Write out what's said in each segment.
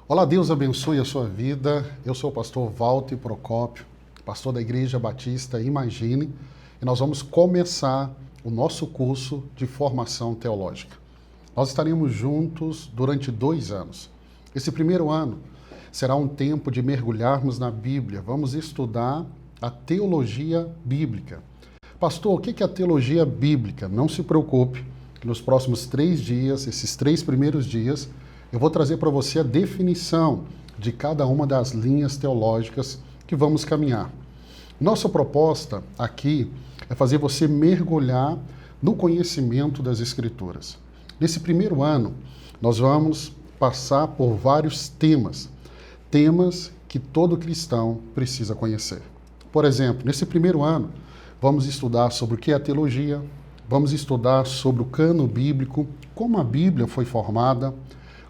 Olá, Deus abençoe a sua vida. Eu sou o pastor Walter Procópio, pastor da Igreja Batista Imagine, e nós vamos começar o nosso curso de formação teológica. Nós estaremos juntos durante 2 anos. Esse primeiro ano será um tempo de mergulharmos na Bíblia. Vamos estudar a teologia bíblica. Pastor, o que é a teologia bíblica? Não se preocupe, que nos próximos 3 dias, esses 3 primeiros dias, eu vou trazer para você a definição de cada uma das linhas teológicas que vamos caminhar. Nossa proposta aqui é fazer você mergulhar no conhecimento das Escrituras. Nesse primeiro ano, nós vamos passar por vários temas que todo cristão precisa conhecer. Por exemplo, nesse primeiro ano, vamos estudar sobre o que é a teologia, vamos estudar sobre o cânon bíblico, como a Bíblia foi formada,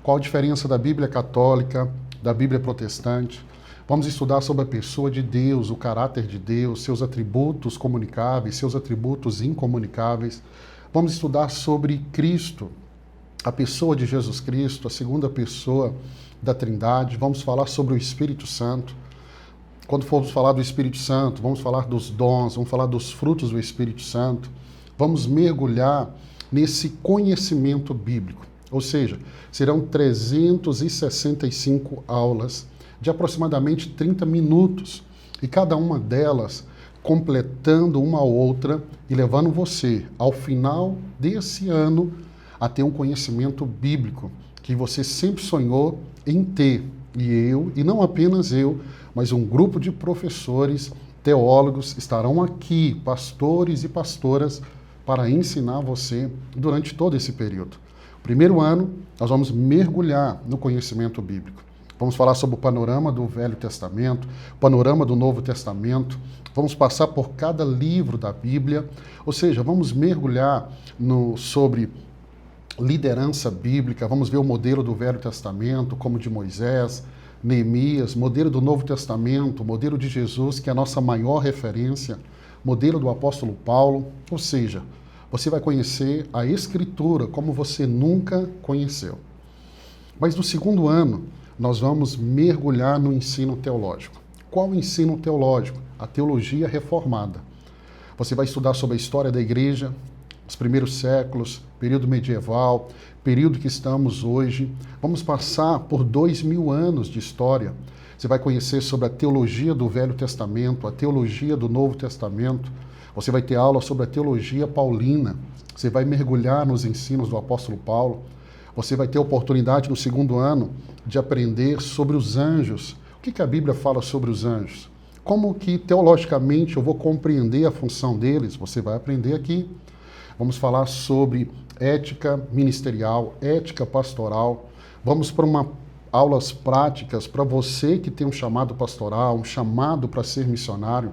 qual a diferença da Bíblia católica, da Bíblia protestante. Vamos estudar sobre a pessoa de Deus, o caráter de Deus, seus atributos comunicáveis, seus atributos incomunicáveis. Vamos estudar sobre Cristo, a pessoa de Jesus Cristo, a segunda pessoa da Trindade. Vamos falar sobre o Espírito Santo. Quando formos falar do Espírito Santo, vamos falar dos dons, vamos falar dos frutos do Espírito Santo. Vamos mergulhar nesse conhecimento bíblico. Ou seja, serão 365 aulas de aproximadamente 30 minutos, e cada uma delas completando uma outra e levando você, ao final desse ano, a ter um conhecimento bíblico que você sempre sonhou em ter. E não apenas eu, mas um grupo de professores, teólogos estarão aqui, pastores e pastoras, para ensinar você durante todo esse período. Primeiro ano, nós vamos mergulhar no conhecimento bíblico. Vamos falar sobre o panorama do Velho Testamento, panorama do Novo Testamento, vamos passar por cada livro da Bíblia, ou seja, vamos mergulhar sobre liderança bíblica, vamos ver o modelo do Velho Testamento, como de Moisés, Neemias, modelo do Novo Testamento, modelo de Jesus, que é a nossa maior referência, modelo do apóstolo Paulo, ou seja, você vai conhecer a Escritura como você nunca conheceu. Mas no segundo ano, nós vamos mergulhar no ensino teológico. Qual o ensino teológico? A teologia reformada. Você vai estudar sobre a história da igreja, os primeiros séculos, período medieval, período que estamos hoje. Vamos passar por 2000 anos de história. Você vai conhecer sobre a teologia do Velho Testamento, a teologia do Novo Testamento. Você vai ter aula sobre a teologia paulina. Você vai mergulhar nos ensinos do apóstolo Paulo. Você vai ter a oportunidade no segundo ano de aprender sobre os anjos. O que a Bíblia fala sobre os anjos? Como que teologicamente eu vou compreender a função deles? Você vai aprender aqui. Vamos falar sobre ética ministerial, ética pastoral. Vamos para aulas práticas para você que tem um chamado pastoral, um chamado para ser missionário.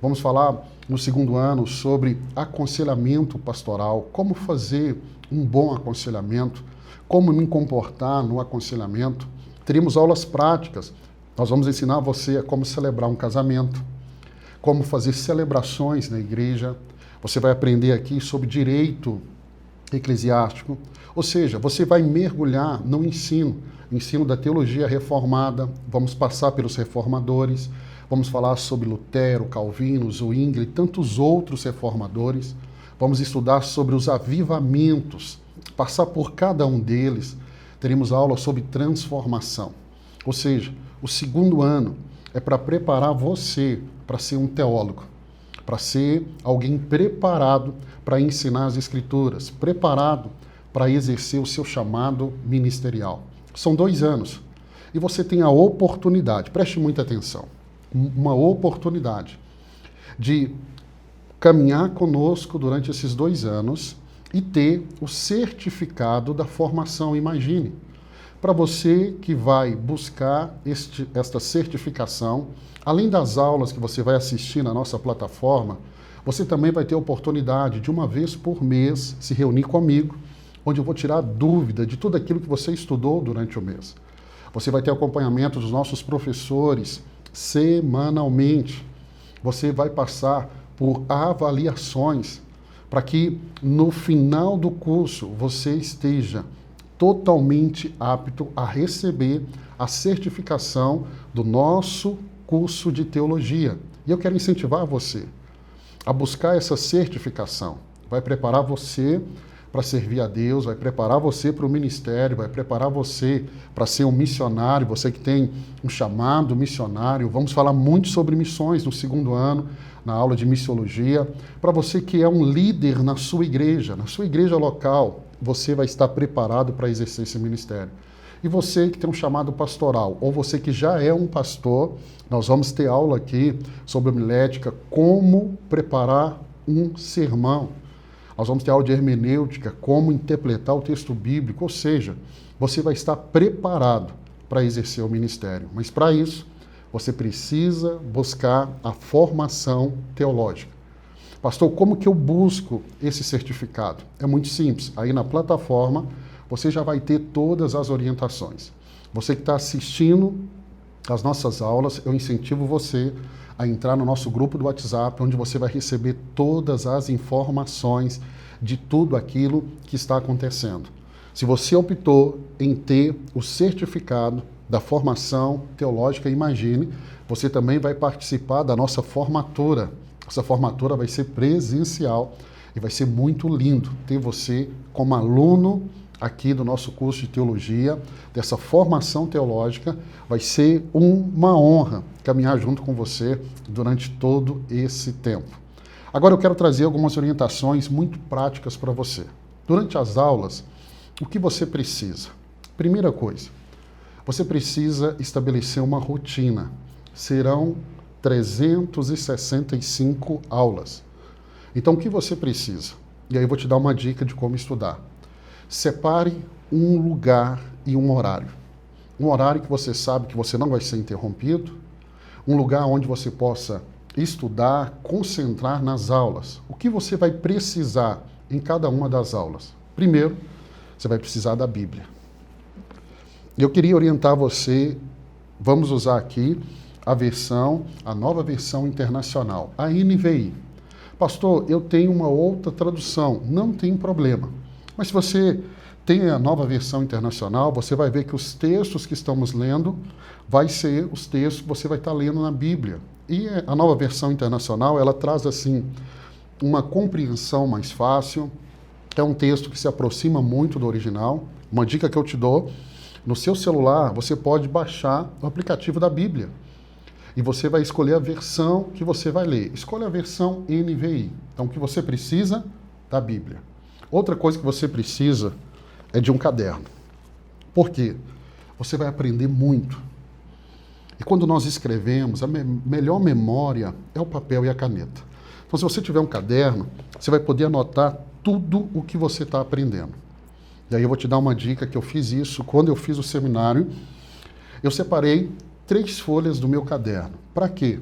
Vamos falar no segundo ano sobre aconselhamento pastoral, como fazer um bom aconselhamento, como me comportar no aconselhamento. Teremos aulas práticas. Nós vamos ensinar você a como celebrar um casamento, como fazer celebrações na igreja. Você vai aprender aqui sobre direito eclesiástico. Ou seja, você vai mergulhar no ensino da teologia reformada. Vamos passar pelos reformadores. Vamos falar sobre Lutero, Calvino, Zwingli e tantos outros reformadores. Vamos estudar sobre os avivamentos, passar por cada um deles. Teremos aula sobre transformação. Ou seja, o segundo ano é para preparar você para ser um teólogo, para ser alguém preparado para ensinar as Escrituras, preparado para exercer o seu chamado ministerial. São 2 anos e você tem a oportunidade, preste muita atenção, uma oportunidade de caminhar conosco durante esses 2 anos e ter o certificado da formação Imagine. Para você que vai buscar esta certificação, além das aulas que você vai assistir na nossa plataforma, você também vai ter a oportunidade de uma vez por mês se reunir comigo, onde eu vou tirar dúvida de tudo aquilo que você estudou durante o mês. Você vai ter acompanhamento dos nossos professores semanalmente. Você vai passar por avaliações para que no final do curso você esteja totalmente apto a receber a certificação do nosso curso de teologia. E eu quero incentivar você a buscar essa certificação. Vai preparar você para servir a Deus, vai preparar você para o ministério, vai preparar você para ser um missionário, você que tem um chamado missionário. Vamos falar muito sobre missões no segundo ano, na aula de missiologia. Para você que é um líder na sua igreja local, você vai estar preparado para exercer esse ministério. E você que tem um chamado pastoral, ou você que já é um pastor, nós vamos ter aula aqui sobre homilética, como preparar um sermão. Nós vamos ter aula de hermenêutica, como interpretar o texto bíblico, ou seja, você vai estar preparado para exercer o ministério. Mas para isso, você precisa buscar a formação teológica. Pastor, como que eu busco esse certificado? É muito simples. Aí na plataforma, você já vai ter todas as orientações. Você que está assistindo às nossas aulas, eu incentivo você a entrar no nosso grupo do WhatsApp, onde você vai receber todas as informações de tudo aquilo que está acontecendo. Se você optou em ter o certificado da formação teológica, imagine, você também vai participar da nossa formatura. Essa formatura vai ser presencial e vai ser muito lindo ter você como aluno aqui do nosso curso de teologia, dessa formação teológica. Vai ser uma honra caminhar junto com você durante todo esse tempo. Agora eu quero trazer algumas orientações muito práticas para você. Durante as aulas, o que você precisa? Primeira coisa, você precisa estabelecer uma rotina. Serão 365 aulas. Então o que você precisa? E aí eu vou te dar uma dica de como estudar. Separe um lugar e um horário. Um horário que você sabe que você não vai ser interrompido, um lugar onde você possa estudar, concentrar nas aulas. O que você vai precisar em cada uma das aulas? Primeiro, você vai precisar da Bíblia. Eu queria orientar você, vamos usar aqui a nova versão internacional, a NVI. Pastor, eu tenho uma outra tradução, não tem problema. Mas se você tem a nova versão internacional, você vai ver que os textos que estamos lendo vai ser os textos que você vai estar lendo na Bíblia. E a nova versão internacional, ela traz assim uma compreensão mais fácil. É um texto que se aproxima muito do original. Uma dica que eu te dou, no seu celular você pode baixar o aplicativo da Bíblia. E você vai escolher a versão que você vai ler. Escolha a versão NVI. Então o que você precisa? Da Bíblia. Outra coisa que você precisa é de um caderno. Por quê? Você vai aprender muito. E quando nós escrevemos, a melhor memória é o papel e a caneta. Então, se você tiver um caderno, você vai poder anotar tudo o que você está aprendendo. E aí eu vou te dar uma dica que eu fiz isso quando eu fiz o seminário. Eu separei 3 folhas do meu caderno. Para quê?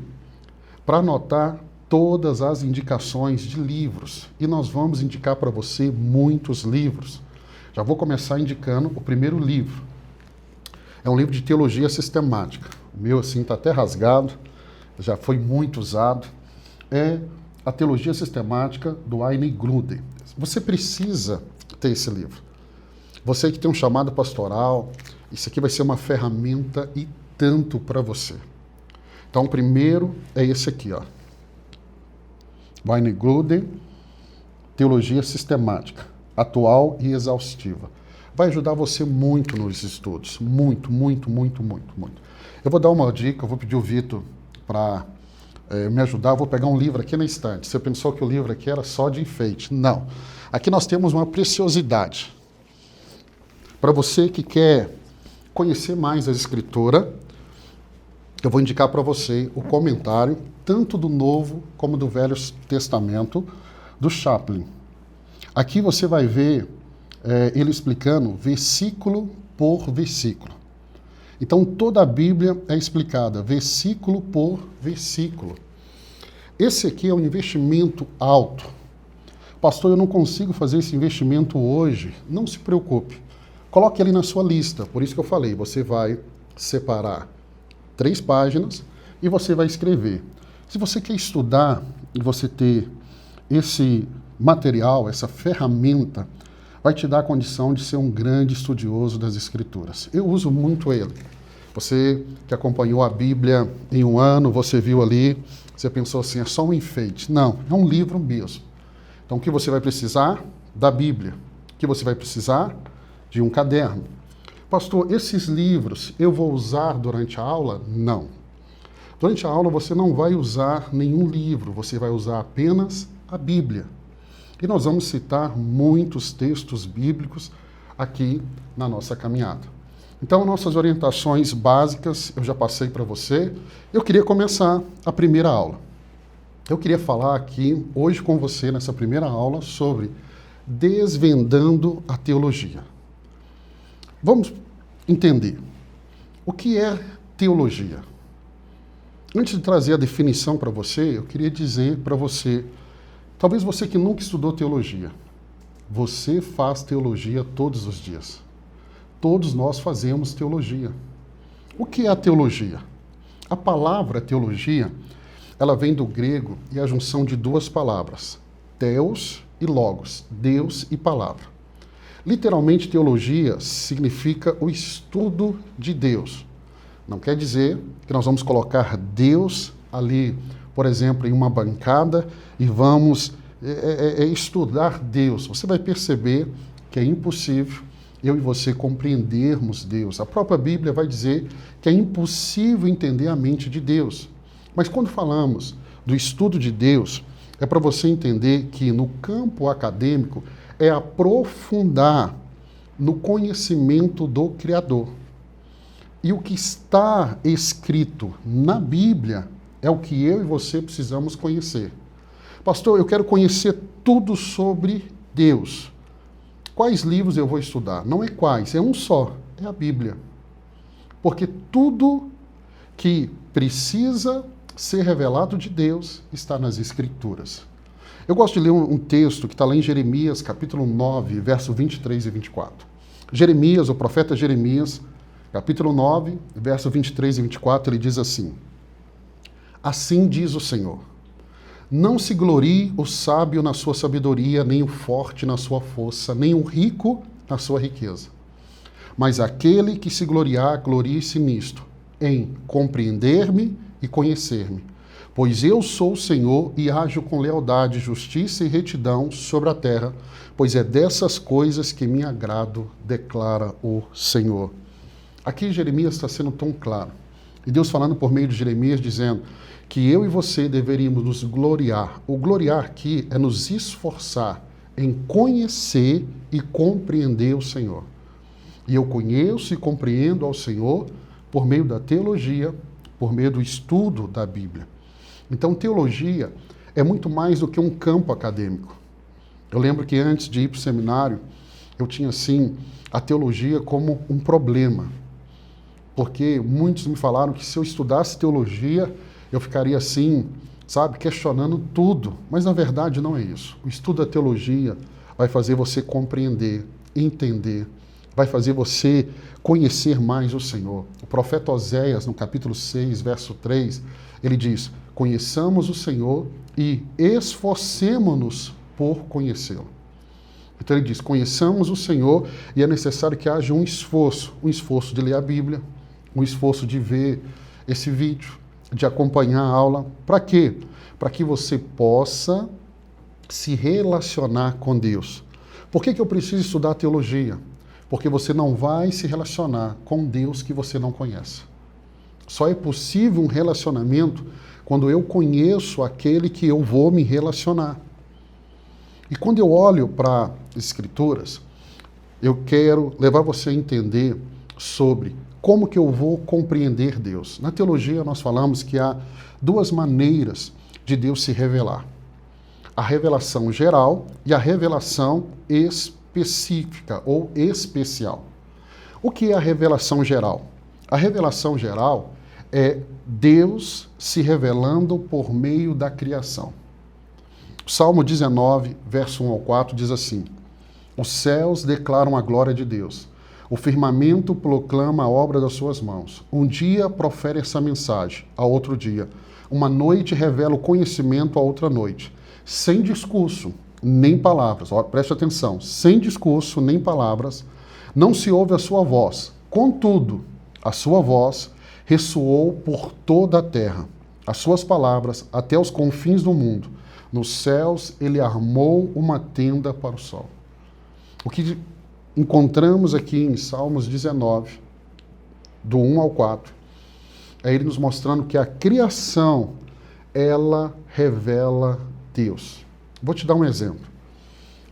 Para anotar todas as indicações de livros. E nós vamos indicar para você muitos livros. Já vou começar indicando o primeiro livro. É um livro de teologia sistemática. O meu, assim, está até rasgado, já foi muito usado. É a Teologia Sistemática do Wayne Grudem. Você precisa ter esse livro. Você que tem um chamado pastoral, isso aqui vai ser uma ferramenta e tanto para você. Então, o primeiro é esse aqui, ó. Wayne Grudem, Teologia Sistemática, atual e exaustiva. Vai ajudar você muito nos estudos. Muito, muito, muito, muito, muito. Eu vou dar uma dica, eu vou pedir o Vitor para me ajudar. Eu vou pegar um livro aqui na estante. Você pensou que o livro aqui era só de enfeite? Não. Aqui nós temos uma preciosidade. Para você que quer conhecer mais a Escritura, eu vou indicar para você o comentário, tanto do Novo como do Velho Testamento, do Chaplin. Aqui você vai ver ele explicando versículo por versículo. Então, toda a Bíblia é explicada versículo por versículo. Esse aqui é um investimento alto. Pastor, eu não consigo fazer esse investimento hoje. Não se preocupe. Coloque ele na sua lista. Por isso que eu falei, você vai separar 3 páginas e você vai escrever. Se você quer estudar e você ter esse material, essa ferramenta, vai te dar a condição de ser um grande estudioso das Escrituras. Eu uso muito ele. Você que acompanhou a Bíblia em um ano, você viu ali, você pensou assim, é só um enfeite. Não, é um livro mesmo. Então, o que você vai precisar? Da Bíblia. O que você vai precisar? De um caderno. Pastor, esses livros eu vou usar durante a aula? Não. Durante a aula você não vai usar nenhum livro, você vai usar apenas a Bíblia. E nós vamos citar muitos textos bíblicos aqui na nossa caminhada. Então, nossas orientações básicas eu já passei para você. Eu queria começar a primeira aula. Eu queria falar aqui hoje com você, nessa primeira aula, sobre desvendando a teologia. Vamos entender. O que é teologia? Antes de trazer a definição para você, eu queria dizer para você, talvez você que nunca estudou teologia, você faz teologia todos os dias. Todos nós fazemos teologia. O que é a teologia? A palavra teologia, ela vem do grego e é a junção de duas palavras, theos e logos, Deus e palavra. Literalmente, teologia significa o estudo de Deus. Não quer dizer que nós vamos colocar Deus ali, por exemplo, em uma bancada e vamos estudar Deus. Você vai perceber que é impossível eu e você compreendermos Deus. A própria Bíblia vai dizer que é impossível entender a mente de Deus. Mas quando falamos do estudo de Deus, é para você entender que no campo acadêmico é aprofundar no conhecimento do Criador. E o que está escrito na Bíblia é o que eu e você precisamos conhecer. Pastor, eu quero conhecer tudo sobre Deus. Quais livros eu vou estudar? Não é quais, é um só, é a Bíblia. Porque tudo que precisa ser revelado de Deus está nas Escrituras. Eu gosto de ler um texto que está lá em Jeremias, capítulo 9, verso 23 e 24. Jeremias, o profeta Jeremias, capítulo 9, verso 23 e 24, ele diz assim: Assim diz o Senhor, não se glorie o sábio na sua sabedoria, nem o forte na sua força, nem o rico na sua riqueza. Mas aquele que se gloriar, glorie-se nisto, em compreender-me e conhecer-me. Pois eu sou o Senhor e ajo com lealdade, justiça e retidão sobre a terra, pois é dessas coisas que me agrado, declara o Senhor. Aqui Jeremias está sendo tão claro. E Deus falando por meio de Jeremias, dizendo que eu e você deveríamos nos gloriar. O gloriar aqui é nos esforçar em conhecer e compreender o Senhor. E eu conheço e compreendo ao Senhor por meio da teologia, por meio do estudo da Bíblia. Então, teologia é muito mais do que um campo acadêmico. Eu lembro que antes de ir para o seminário, eu tinha, assim, a teologia como um problema. Porque muitos me falaram que se eu estudasse teologia, eu ficaria assim, sabe, questionando tudo. Mas, na verdade, não é isso. O estudo da teologia vai fazer você compreender, entender, vai fazer você conhecer mais o Senhor. O profeta Oséias, no capítulo 6, verso 3, ele diz: conheçamos o Senhor e esforcemo-nos por conhecê-lo. Então ele diz, conheçamos o Senhor e é necessário que haja um esforço de ler a Bíblia, um esforço de ver esse vídeo, de acompanhar a aula. Para quê? Para que você possa se relacionar com Deus. Por que eu preciso estudar teologia? Porque você não vai se relacionar com Deus que você não conhece. Só é possível um relacionamento quando eu conheço aquele que eu vou me relacionar. E quando eu olho para as Escrituras, eu quero levar você a entender sobre como que eu vou compreender Deus. Na teologia nós falamos que há duas maneiras de Deus se revelar. A revelação geral e a revelação específica ou especial. O que é a revelação geral? A revelação geral é Deus se revelando por meio da criação. O Salmo 19, verso 1 ao 4 diz assim: os céus declaram a glória de Deus, o firmamento proclama a obra das suas mãos. Um dia profere essa mensagem, a outro dia. Uma noite revela o conhecimento a outra noite. Sem discurso, nem palavras. Ó, preste atenção, sem discurso, nem palavras, não se ouve a sua voz. Contudo, a sua voz ressoou por toda a terra, as suas palavras até os confins do mundo. Nos céus ele armou uma tenda para o sol. O que encontramos aqui em Salmos 19, do 1 ao 4, é ele nos mostrando que a criação, ela revela Deus. Vou te dar um exemplo.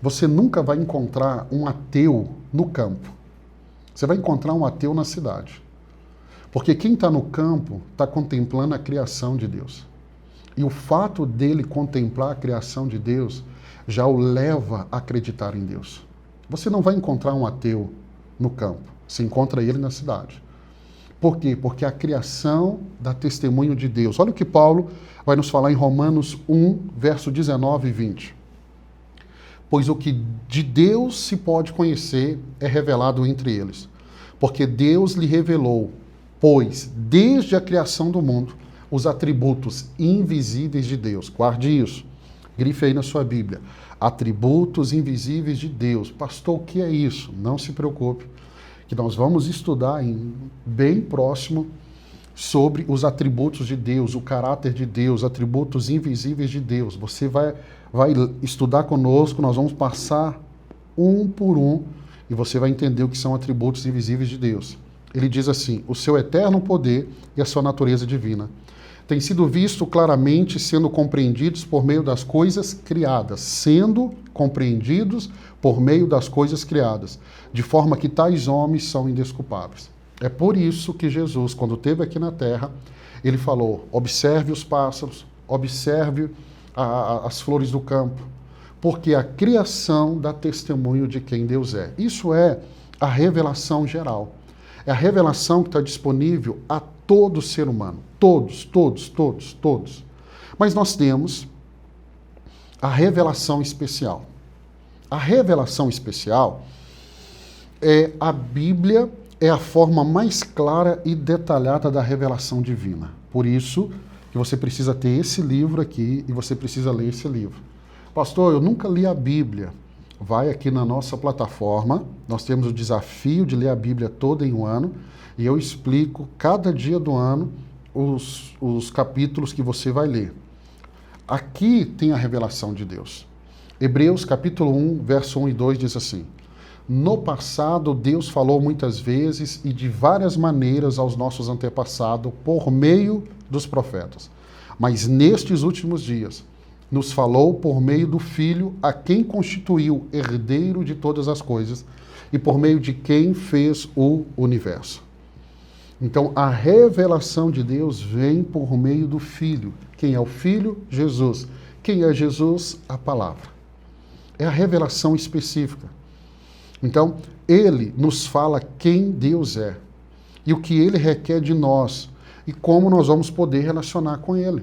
Você nunca vai encontrar um ateu no campo. Você vai encontrar um ateu na cidade. Porque quem está no campo está contemplando a criação de Deus. E o fato dele contemplar a criação de Deus já o leva a acreditar em Deus. Você não vai encontrar um ateu no campo. Você encontra ele na cidade. Por quê? Porque a criação dá testemunho de Deus. Olha o que Paulo vai nos falar em Romanos 1, verso 19 e 20. Pois o que de Deus se pode conhecer é revelado entre eles. Porque Deus lhe revelou, pois desde a criação do mundo, os atributos invisíveis de Deus. Guarde isso. Grife aí na sua Bíblia. Atributos invisíveis de Deus. Pastor, o que é isso? Não se preocupe, que nós vamos estudar bem próximo sobre os atributos de Deus, o caráter de Deus, atributos invisíveis de Deus. Você vai estudar conosco, nós vamos passar um por um e você vai entender o que são atributos invisíveis de Deus. Ele diz assim: o seu eterno poder e a sua natureza divina tem sido visto claramente, sendo compreendidos por meio das coisas criadas, sendo compreendidos por meio das coisas criadas, de forma que tais homens são indesculpáveis. É por isso que Jesus, quando esteve aqui na terra, ele falou: observe os pássaros, observe as flores do campo, porque a criação dá testemunho de quem Deus é. Isso é a revelação geral. É a revelação que está disponível a todo ser humano. Todos. Mas nós temos a revelação especial. A revelação especial é a Bíblia, é a forma mais clara e detalhada da revelação divina. Por isso que você precisa ter esse livro aqui e você precisa ler esse livro. Pastor, eu nunca li a Bíblia. Vai aqui na nossa plataforma, nós temos o desafio de ler a Bíblia toda em um ano, e eu explico cada dia do ano os capítulos que você vai ler. Aqui tem a revelação de Deus. Hebreus capítulo 1, verso 1 e 2 diz assim: no passado Deus falou muitas vezes e de várias maneiras aos nossos antepassados por meio dos profetas. Mas nestes últimos dias nos falou por meio do Filho, a quem constituiu herdeiro de todas as coisas e por meio de quem fez o universo. Então, a revelação de Deus vem por meio do Filho. Quem é o Filho? Jesus. Quem é Jesus? A Palavra. É a revelação específica. Então, ele nos fala quem Deus é e o que ele requer de nós e como nós vamos poder relacionar com ele.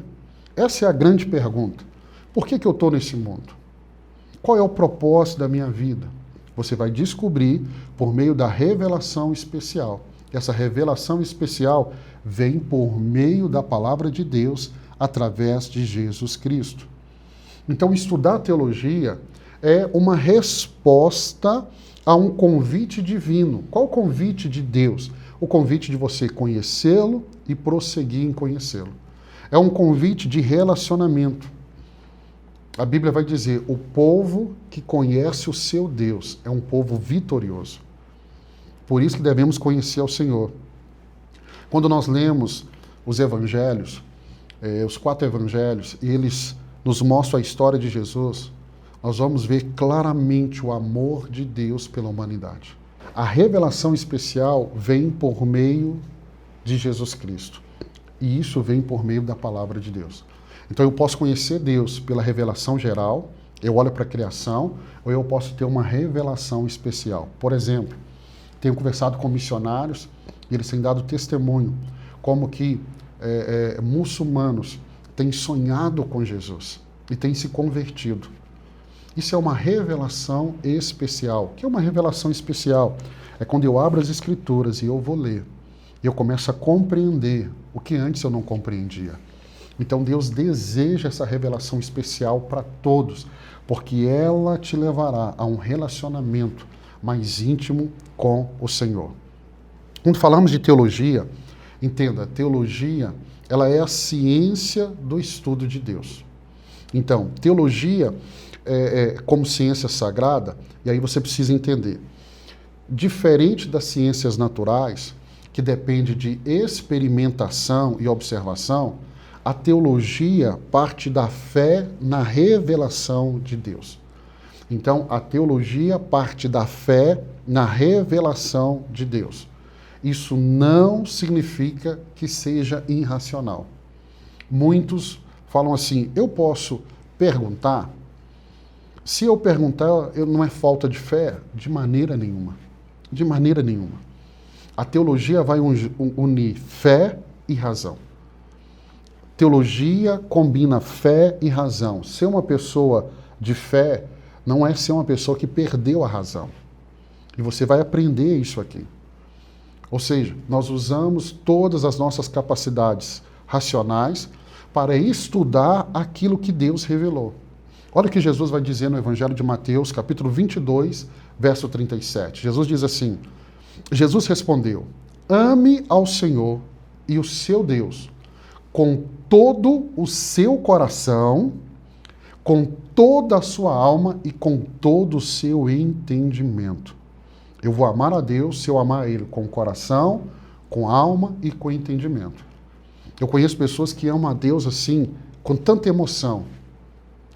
Essa é a grande pergunta. Por que eu estou nesse mundo? Qual é o propósito da minha vida? Você vai descobrir por meio da revelação especial. Essa revelação especial vem por meio da palavra de Deus através de Jesus Cristo. Então, estudar teologia é uma resposta a um convite divino. Qual o convite de Deus? O convite de você conhecê-lo e prosseguir em conhecê-lo. É um convite de relacionamento. A Bíblia vai dizer: o povo que conhece o seu Deus é um povo vitorioso. Por isso que devemos conhecer ao Senhor. Quando nós lemos os evangelhos, os 4 evangelhos, e eles nos mostram a história de Jesus, nós vamos ver claramente o amor de Deus pela humanidade. A revelação especial vem por meio de Jesus Cristo. E isso vem por meio da palavra de Deus. Então eu posso conhecer Deus pela revelação geral, eu olho para a criação, ou eu posso ter uma revelação especial. Por exemplo, tenho conversado com missionários e eles têm dado testemunho como que muçulmanos têm sonhado com Jesus e têm se convertido. Isso é uma revelação especial. O que é uma revelação especial? É quando eu abro as Escrituras e eu vou ler. E eu começo a compreender o que antes eu não compreendia. Então Deus deseja essa revelação especial para todos, porque ela te levará a um relacionamento mais íntimo com o Senhor. Quando falamos de teologia, entenda, teologia, ela é a ciência do estudo de Deus. Então, teologia como ciência sagrada, e aí você precisa entender, diferente das ciências naturais, que depende de experimentação e observação, a teologia parte da fé na revelação de Deus. Então, a teologia parte da fé na revelação de Deus. Isso não significa que seja irracional. Muitos falam assim, eu posso perguntar? Se eu perguntar, não é falta de fé? De maneira nenhuma. De maneira nenhuma. A teologia vai unir fé e razão. Teologia combina fé e razão. Ser uma pessoa de fé não é ser uma pessoa que perdeu a razão. E você vai aprender isso aqui. Ou seja, nós usamos todas as nossas capacidades racionais para estudar aquilo que Deus revelou. Olha o que Jesus vai dizer no Evangelho de Mateus, capítulo 22, verso 37. Jesus diz assim, Jesus respondeu, ame ao Senhor e o seu Deus com todo o seu coração, com toda a sua alma e com todo o seu entendimento. Eu vou amar a Deus se eu amar a Ele com o coração, com a alma e com o entendimento. Eu conheço pessoas que amam a Deus assim, com tanta emoção,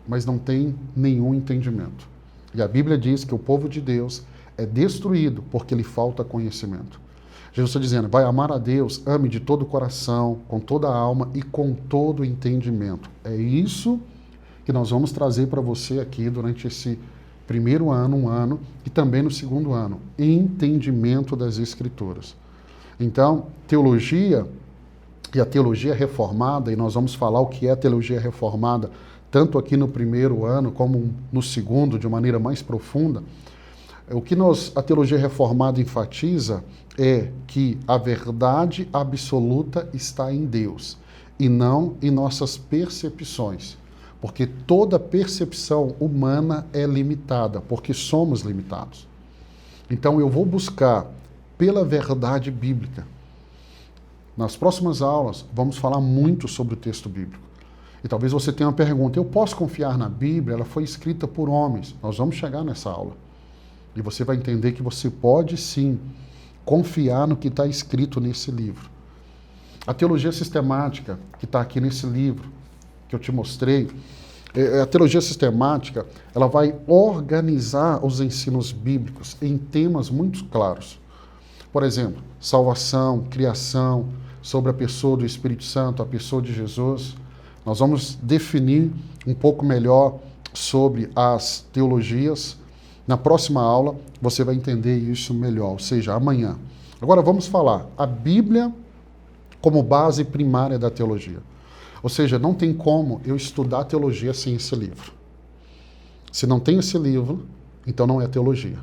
mas não tem nenhum entendimento. E a Bíblia diz que o povo de Deus é destruído porque lhe falta conhecimento. Jesus está dizendo, vai amar a Deus, ame de todo o coração, com toda a alma e com todo o entendimento. É isso que nós vamos trazer para você aqui durante esse primeiro ano, um ano, e também no segundo ano. Entendimento das Escrituras. Então, teologia, e a teologia reformada, e nós vamos falar o que é a teologia reformada, tanto aqui no primeiro ano como no segundo, de maneira mais profunda. O que a teologia reformada enfatiza é que a verdade absoluta está em Deus e não em nossas percepções, porque toda percepção humana é limitada, porque somos limitados. Então eu vou buscar pela verdade bíblica. Nas próximas aulas vamos falar muito sobre o texto bíblico. E talvez você tenha uma pergunta, eu posso confiar na Bíblia? Ela foi escrita por homens. Nós vamos chegar nessa aula. E você vai entender que você pode sim confiar no que está escrito nesse livro. A teologia sistemática, que está aqui nesse livro, que eu te mostrei, a teologia sistemática, ela vai organizar os ensinos bíblicos em temas muito claros. Por exemplo, salvação, criação, sobre a pessoa do Espírito Santo, a pessoa de Jesus. Nós vamos definir um pouco melhor sobre as teologias. Na próxima aula, você vai entender isso melhor, ou seja, amanhã. Agora vamos falar a Bíblia como base primária da teologia. Ou seja, não tem como eu estudar teologia sem esse livro. Se não tem esse livro, então não é teologia.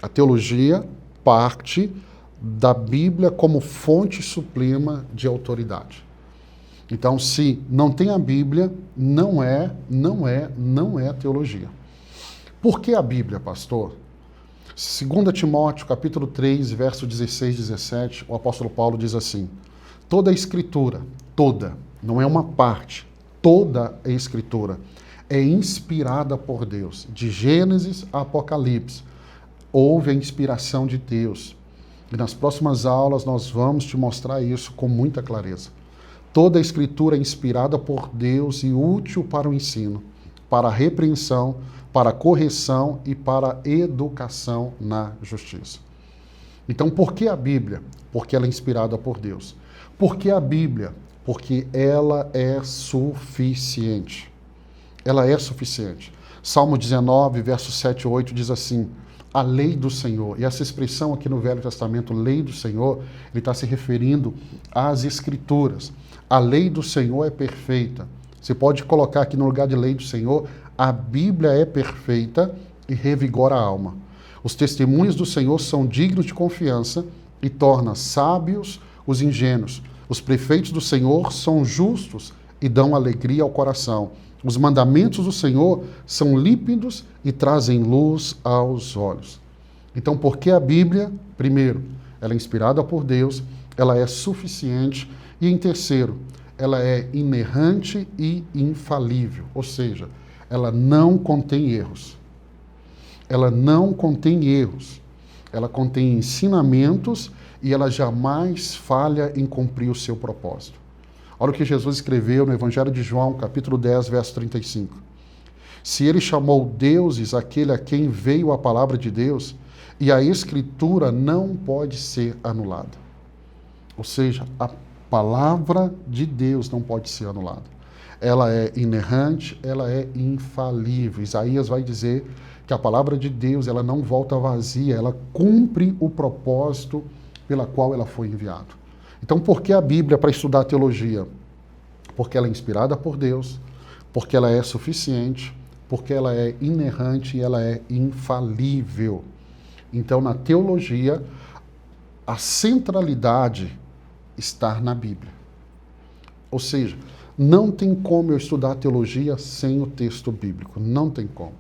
A teologia parte da Bíblia como fonte suprema de autoridade. Então, se não tem a Bíblia, não é teologia. Por que a Bíblia, pastor? 2 Timóteo, capítulo 3, verso 16 e 17, o apóstolo Paulo diz assim, toda a Escritura, toda, não é uma parte, toda a Escritura é inspirada por Deus. De Gênesis a Apocalipse, houve a inspiração de Deus. E nas próximas aulas nós vamos te mostrar isso com muita clareza. Toda a Escritura é inspirada por Deus e útil para o ensino, para a repreensão, para a correção e para a educação na justiça. Então, por que a Bíblia? Porque ela é inspirada por Deus. Por que a Bíblia? Porque ela é suficiente. Ela é suficiente. Salmo 19, versos 7 e 8 diz assim, a lei do Senhor. E essa expressão aqui no Velho Testamento, lei do Senhor, ele está se referindo às Escrituras. A lei do Senhor é perfeita. Você pode colocar aqui no lugar de lei do Senhor, a Bíblia é perfeita e revigora a alma. Os testemunhos do Senhor são dignos de confiança e torna sábios os ingênuos. Os preceitos do Senhor são justos e dão alegria ao coração. Os mandamentos do Senhor são límpidos e trazem luz aos olhos. Então, por que a Bíblia? Primeiro, ela é inspirada por Deus, ela é suficiente, e em terceiro, ela é inerrante e infalível, ou seja, ela não contém erros. Ela não contém erros. Ela contém ensinamentos e ela jamais falha em cumprir o seu propósito. Olha o que Jesus escreveu no Evangelho de João, capítulo 10, verso 35. Se ele chamou deuses aquele a quem veio a palavra de Deus, e a Escritura não pode ser anulada. Ou seja, a palavra de Deus não pode ser anulada. Ela é inerrante, ela é infalível. Isaías vai dizer que a palavra de Deus ela não volta vazia, ela cumpre o propósito pela qual ela foi enviada. Então, por que a Bíblia para estudar teologia? Porque ela é inspirada por Deus, porque ela é suficiente, porque ela é inerrante e ela é infalível. Então, na teologia, a centralidade está na Bíblia. Ou seja, não tem como eu estudar teologia sem o texto bíblico. Não tem como.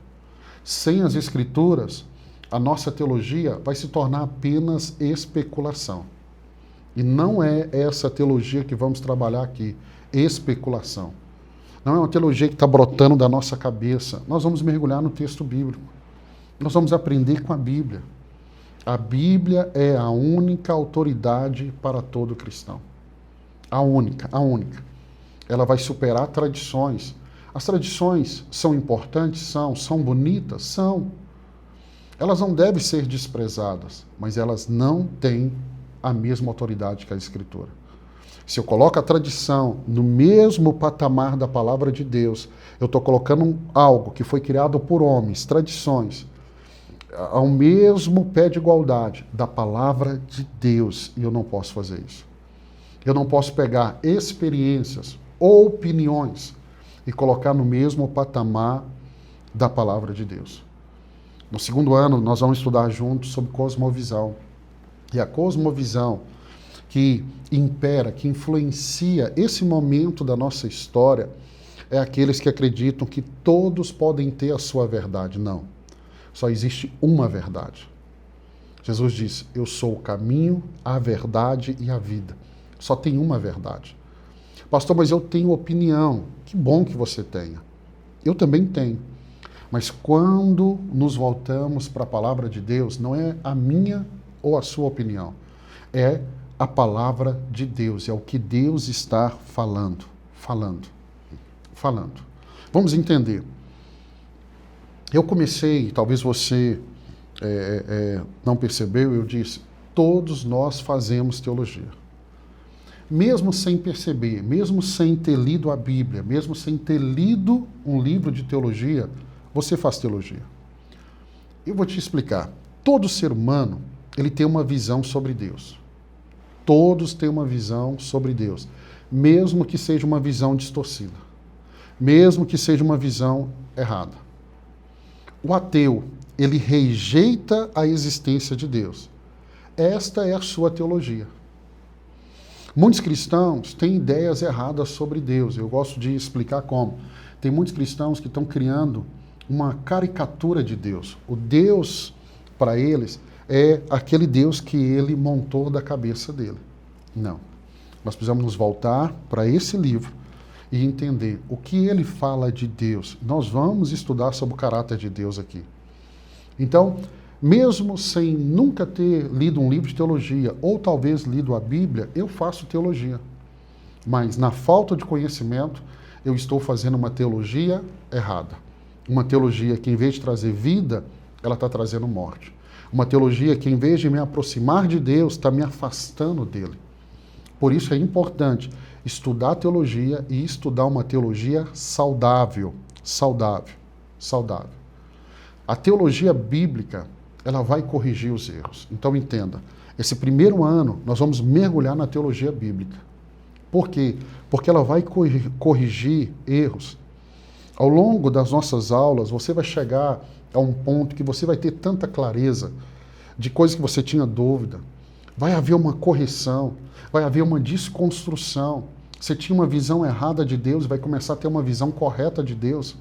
Sem as Escrituras, a nossa teologia vai se tornar apenas especulação. E não é essa teologia que vamos trabalhar aqui. Especulação. Não é uma teologia que está brotando da nossa cabeça. Nós vamos mergulhar no texto bíblico. Nós vamos aprender com a Bíblia. A Bíblia é a única autoridade para todo cristão. A única, a única. Ela vai superar tradições. As tradições são importantes? São bonitas? São. Elas não devem ser desprezadas, mas elas não têm a mesma autoridade que a Escritura. Se eu coloco a tradição no mesmo patamar da palavra de Deus, eu estou colocando algo que foi criado por homens, tradições, ao mesmo pé de igualdade da palavra de Deus, e eu não posso fazer isso. Eu não posso pegar experiências ou opiniões e colocar no mesmo patamar da palavra de Deus. No segundo ano, nós vamos estudar juntos sobre cosmovisão. E a cosmovisão que impera, que influencia esse momento da nossa história, é aqueles que acreditam que todos podem ter a sua verdade. Não. Só existe uma verdade. Jesus disse, eu sou o caminho, a verdade e a vida. Só tem uma verdade. Pastor, mas eu tenho opinião. Que bom que você tenha. Eu também tenho. Mas quando nos voltamos para a palavra de Deus, não é a minha ou a sua opinião. É a palavra de Deus. É o que Deus está falando. Vamos entender. Eu comecei, talvez você não percebeu, eu disse, todos nós fazemos teologia. Mesmo sem perceber, mesmo sem ter lido a Bíblia, mesmo sem ter lido um livro de teologia, você faz teologia. Eu vou te explicar. Todo ser humano, ele tem uma visão sobre Deus. Todos têm uma visão sobre Deus, mesmo que seja uma visão distorcida, mesmo que seja uma visão errada. O ateu, ele rejeita a existência de Deus. Esta é a sua teologia. Muitos cristãos têm ideias erradas sobre Deus. Eu gosto de explicar como. Tem muitos cristãos que estão criando uma caricatura de Deus. O Deus, para eles, é aquele Deus que ele montou da cabeça dele. Não. Nós precisamos nos voltar para esse livro e entender o que ele fala de Deus. Nós vamos estudar sobre o caráter de Deus aqui. Então, mesmo sem nunca ter lido um livro de teologia, ou talvez lido a Bíblia, eu faço teologia. Mas na falta de conhecimento, eu estou fazendo uma teologia errada. Uma teologia que, em vez de trazer vida, ela está trazendo morte. Uma teologia que, em vez de me aproximar de Deus, está me afastando dele. Por isso é importante estudar teologia e estudar uma teologia saudável. A teologia bíblica, ela vai corrigir os erros. Então entenda, esse primeiro ano nós vamos mergulhar na teologia bíblica. Por quê? Porque ela vai corrigir erros. Ao longo das nossas aulas, você vai chegar a um ponto que você vai ter tanta clareza de coisas que você tinha dúvida. Vai haver uma correção, vai haver uma desconstrução. Você tinha uma visão errada de Deus e vai começar a ter uma visão correta de Deus.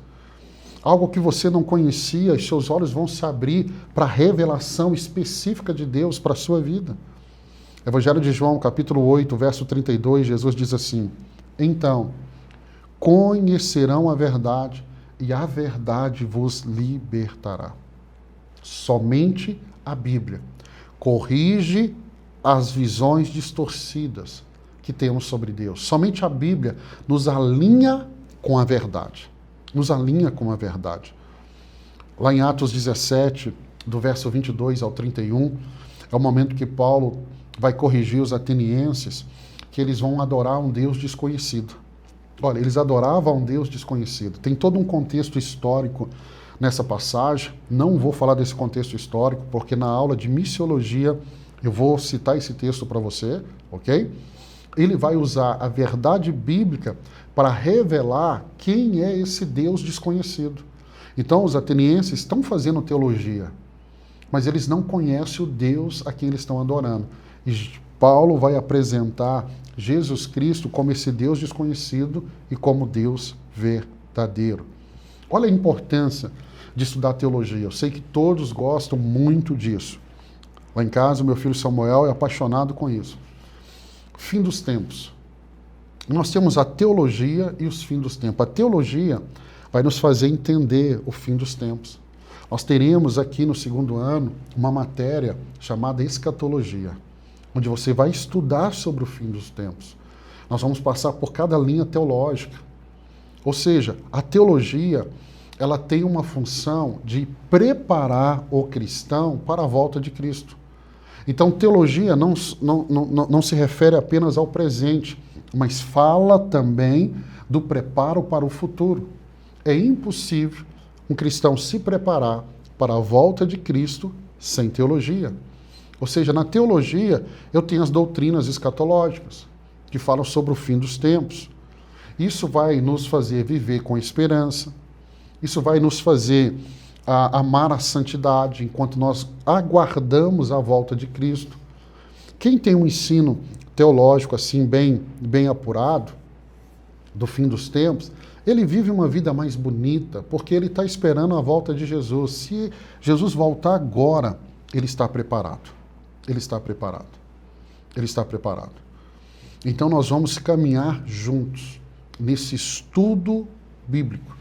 Algo que você não conhecia, e seus olhos vão se abrir para a revelação específica de Deus para a sua vida. Evangelho de João, capítulo 8, verso 32, Jesus diz assim: então, conhecerão a verdade, e a verdade vos libertará. Somente a Bíblia corrige as visões distorcidas que temos sobre Deus. Somente a Bíblia nos alinha com a verdade. Nos alinha com a verdade. Lá em Atos 17, do verso 22 ao 31, é o momento que Paulo vai corrigir os atenienses, que eles vão adorar um Deus desconhecido. Olha, eles adoravam um Deus desconhecido. Tem todo um contexto histórico nessa passagem. Não vou falar desse contexto histórico, porque na aula de missiologia eu vou citar esse texto para você, ok? Ele vai usar a verdade bíblica para revelar quem é esse Deus desconhecido. Então, os atenienses estão fazendo teologia, mas eles não conhecem o Deus a quem eles estão adorando. E Paulo vai apresentar Jesus Cristo como esse Deus desconhecido e como Deus verdadeiro. Olha a importância de estudar teologia. Eu sei que todos gostam muito disso. Lá em casa, o meu filho Samuel é apaixonado com isso. Fim dos tempos. Nós temos a teologia e os fins dos tempos. A teologia vai nos fazer entender o fim dos tempos. Nós teremos aqui no segundo ano uma matéria chamada escatologia, onde você vai estudar sobre o fim dos tempos. Nós vamos passar por cada linha teológica. Ou seja, a teologia, ela tem uma função de preparar o cristão para a volta de Cristo. Então, teologia não se refere apenas ao presente, mas fala também do preparo para o futuro. É impossível um cristão se preparar para a volta de Cristo sem teologia. Ou seja, na teologia eu tenho as doutrinas escatológicas, que falam sobre o fim dos tempos. Isso vai nos fazer viver com esperança, isso vai nos fazer amar a santidade enquanto nós aguardamos a volta de Cristo. Quem tem um ensino teológico assim bem apurado do fim dos tempos, ele vive uma vida mais bonita, porque ele está esperando a volta de Jesus. Se Jesus voltar agora, ele está preparado. Ele está preparado. Ele está preparado. Então nós vamos caminhar juntos nesse estudo bíblico,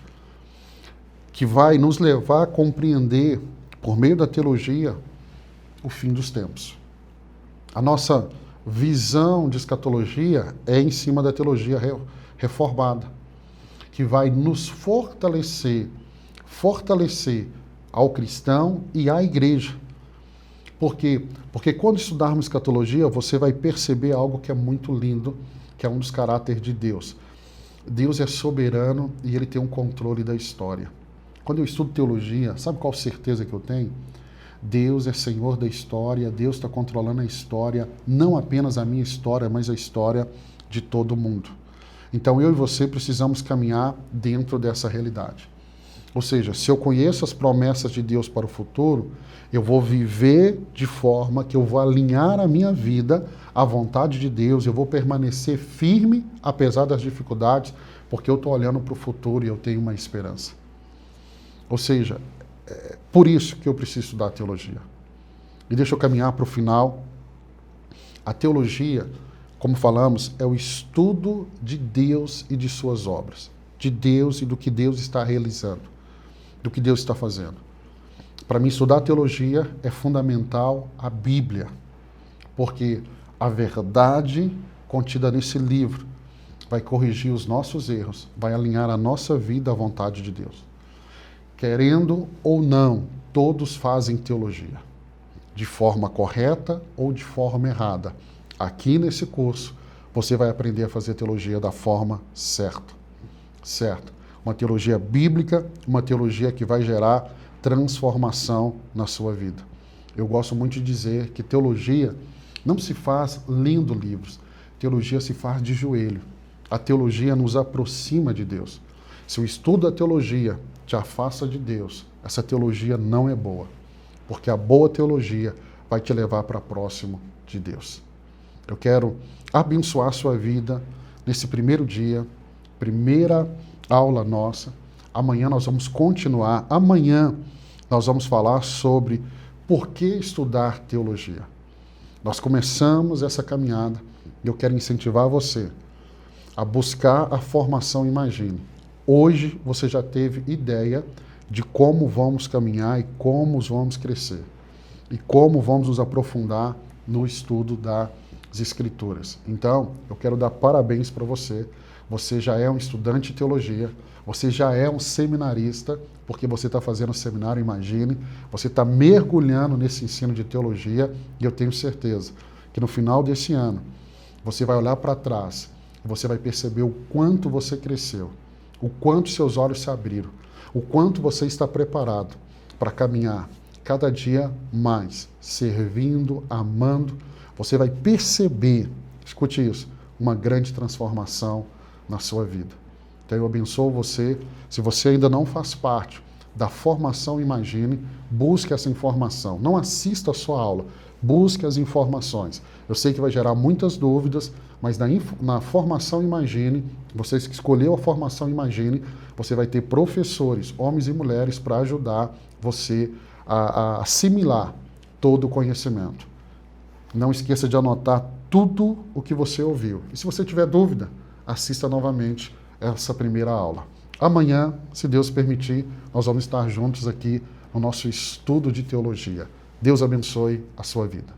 que vai nos levar a compreender, por meio da teologia, o fim dos tempos. A nossa visão de escatologia é em cima da teologia reformada, que vai nos fortalecer ao cristão e à igreja. Por quê? Porque quando estudarmos escatologia, você vai perceber algo que é muito lindo, que é um dos caráteres de Deus. Deus é soberano e ele tem um controle da história. Quando eu estudo teologia, sabe qual certeza que eu tenho? Deus é Senhor da história, Deus está controlando a história, não apenas a minha história, mas a história de todo mundo. Então eu e você precisamos caminhar dentro dessa realidade. Ou seja, se eu conheço as promessas de Deus para o futuro, eu vou viver de forma que eu vou alinhar a minha vida à vontade de Deus, eu vou permanecer firme apesar das dificuldades, porque eu estou olhando para o futuro e eu tenho uma esperança. Ou seja, é por isso que eu preciso estudar teologia. E deixa eu caminhar para o final. A teologia, como falamos, é o estudo de Deus e de suas obras. De Deus e do que Deus está realizando. Do que Deus está fazendo. Para mim, estudar teologia é fundamental a Bíblia. Porque a verdade contida nesse livro vai corrigir os nossos erros, vai alinhar a nossa vida à vontade de Deus. Querendo ou não, todos fazem teologia, de forma correta ou de forma errada. Aqui nesse curso, você vai aprender a fazer teologia da forma certa. Certo? Uma teologia bíblica, uma teologia que vai gerar transformação na sua vida. Eu gosto muito de dizer que teologia não se faz lendo livros, teologia se faz de joelho. A teologia nos aproxima de Deus. Se o estudo da teologia te afasta de Deus, essa teologia não é boa, porque a boa teologia vai te levar para próximo de Deus. Eu quero abençoar a sua vida nesse primeiro dia, primeira aula nossa. Amanhã nós vamos continuar. Amanhã nós vamos falar sobre por que estudar teologia. Nós começamos essa caminhada e eu quero incentivar você a buscar a formação Imagine. Hoje você já teve ideia de como vamos caminhar e como vamos crescer. E como vamos nos aprofundar no estudo das Escrituras. Então, eu quero dar parabéns para você. Você já é um estudante de teologia, você já é um seminarista, porque você está fazendo o seminário Imagine, você está mergulhando nesse ensino de teologia, e eu tenho certeza que no final desse ano, você vai olhar para trás e você vai perceber o quanto você cresceu, o quanto seus olhos se abriram, o quanto você está preparado para caminhar cada dia mais, servindo, amando. Você vai perceber, escute isso, uma grande transformação na sua vida. Então eu abençoo você. Se você ainda não faz parte da formação Imagine, busque essa informação. Não assista a sua aula, busque as informações. Eu sei que vai gerar muitas dúvidas, mas na formação Imagine, você que escolheu a formação Imagine, você vai ter professores, homens e mulheres, para ajudar você a assimilar todo o conhecimento. Não esqueça de anotar tudo o que você ouviu. E se você tiver dúvida, assista novamente essa primeira aula. Amanhã, se Deus permitir, nós vamos estar juntos aqui no nosso estudo de teologia. Deus abençoe a sua vida.